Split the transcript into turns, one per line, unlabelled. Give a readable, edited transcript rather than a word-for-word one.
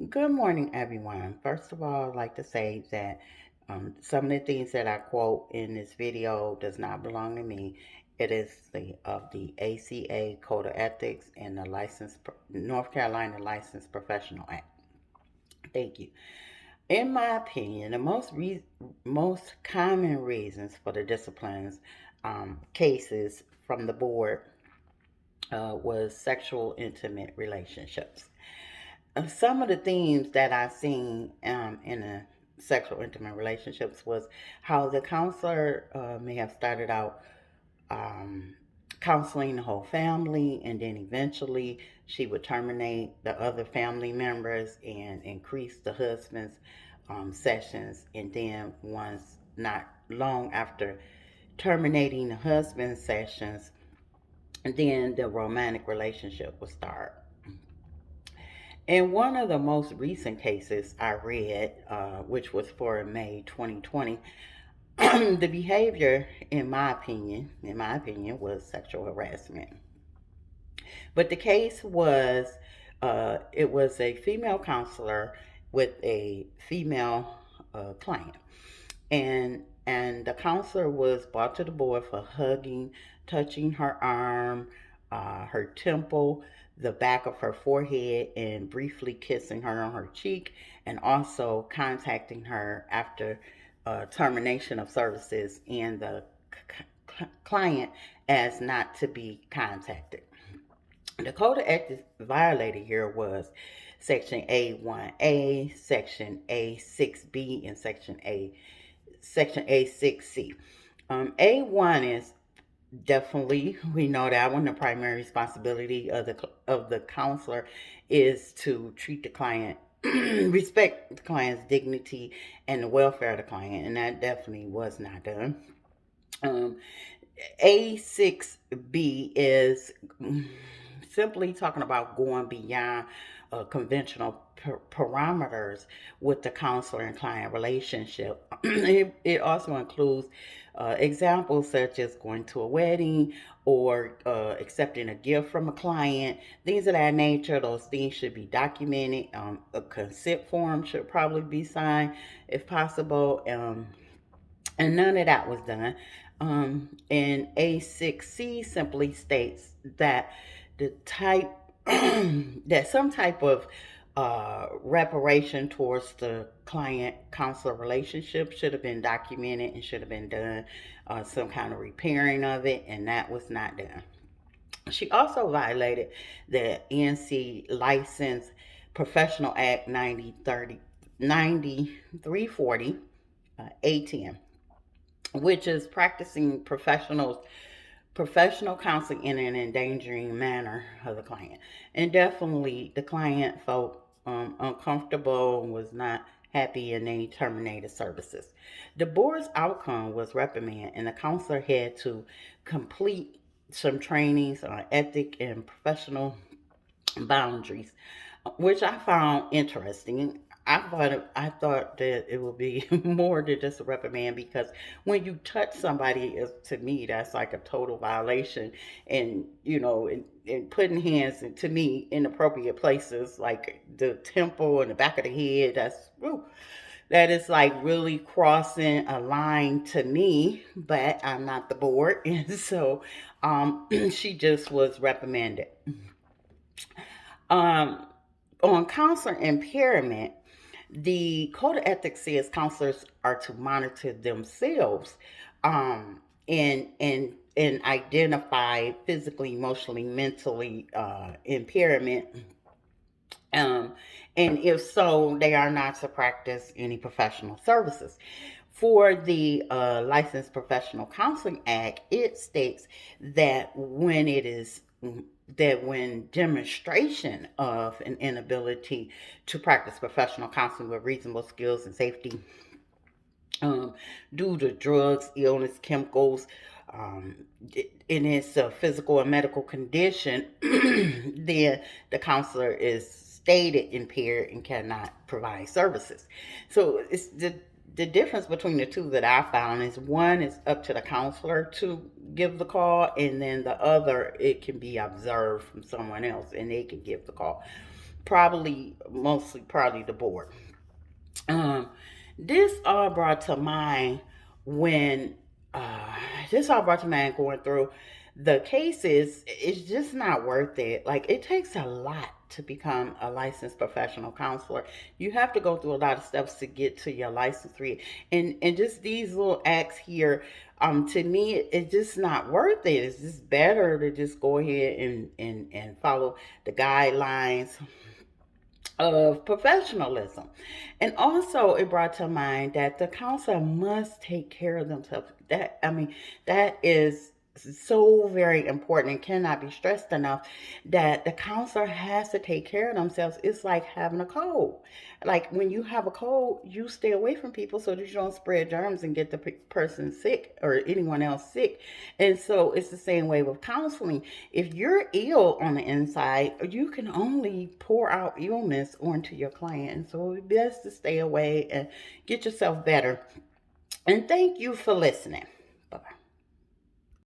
Good morning, everyone. First of all, I'd like to say that some of the things that I quote in this video does not belong to me. It is the ACA Code of Ethics and the North Carolina Licensed Professional Act. Thank you. In my opinion, the most common reasons for the disciplines cases from the board was sexual intimate relationships. Some of the themes that I've seen in the sexual intimate relationships was how the counselor may have started out um, counseling the whole family, and then eventually she would terminate the other family members and increase the husband's sessions, and then once not long after terminating the husband's sessions, and then the romantic relationship would start. In one of the most recent cases I read, which was for May 2020, the behavior, in my opinion, was sexual harassment. But the case was, it was a female counselor with a female client, and the counselor was brought to the board for hugging, touching her arm, her temple, the back of her forehead, and briefly kissing her on her cheek, and also contacting her after termination of services, and the client as not to be contacted. The code of ethics violated here was Section A1A, Section A6B, and Section A6C. A1 is definitely, we know that one, the primary responsibility of the counselor is to treat the client, respect the client's dignity and the welfare of the client, and that definitely was not done. Um, A6B is simply talking about going beyond conventional parameters with the counselor and client relationship. It also includes examples such as going to a wedding or accepting a gift from a client, things of that nature. Those things should be documented. A consent form should probably be signed if possible. And none of that was done. And A6C simply states that the type that some type of reparation towards the client counselor relationship should have been documented and should have been done, some kind of repairing of it, and that was not done. She also violated the NC License Professional Act 9340 A10, which is practicing professional counseling in an endangering manner of the client. And definitely the client felt uncomfortable and was not happy, and they terminated services. The board's outcome was reprimand, and the counselor had to complete some trainings on ethic and professional boundaries, which I found interesting. I thought that it would be more than just a reprimand, because when you touch somebody, to me that's like a total violation, and and putting hands to me inappropriate places like the temple and the back of the head, that is like really crossing a line to me. But I'm not the board, and so she just was reprimanded. Um, on counselor impairment, the code of ethics says counselors are to monitor themselves, and identify physically, emotionally, mentally impairment. Um, and if so, they are not to practice any professional services. For the Licensed Professional Counseling Act, it states that when demonstration of an inability to practice professional counseling with reasonable skills and safety, um, due to drugs, illness, chemicals, um, in its physical and medical condition, then the counselor is stated impaired and cannot provide services. So it's the difference between the two that I found is one is up to the counselor to give the call, and then the other, it can be observed from someone else and they can give the call. probably, mostly, probably the board. Um, this all brought to mind when uh, this all brought to mind going through the cases. It's just not worth it. Like, it takes a lot to become a licensed professional counselor. You have to go through a lot of steps to get to your license rate, and just these little acts here. To me, it's just not worth it. It's just better to just go ahead and follow the guidelines of professionalism. And also, it brought to mind that the counselor must take care of themselves. That is so very important and cannot be stressed enough, that the counselor has to take care of themselves. It's like having a cold. Like, when you have a cold, you stay away from people so that you don't spread germs and get the person sick or anyone else sick. And so it's the same way with counseling. If you're ill on the inside, you can only pour out illness onto your client. And so it's best to stay away and get yourself better. And thank you for listening.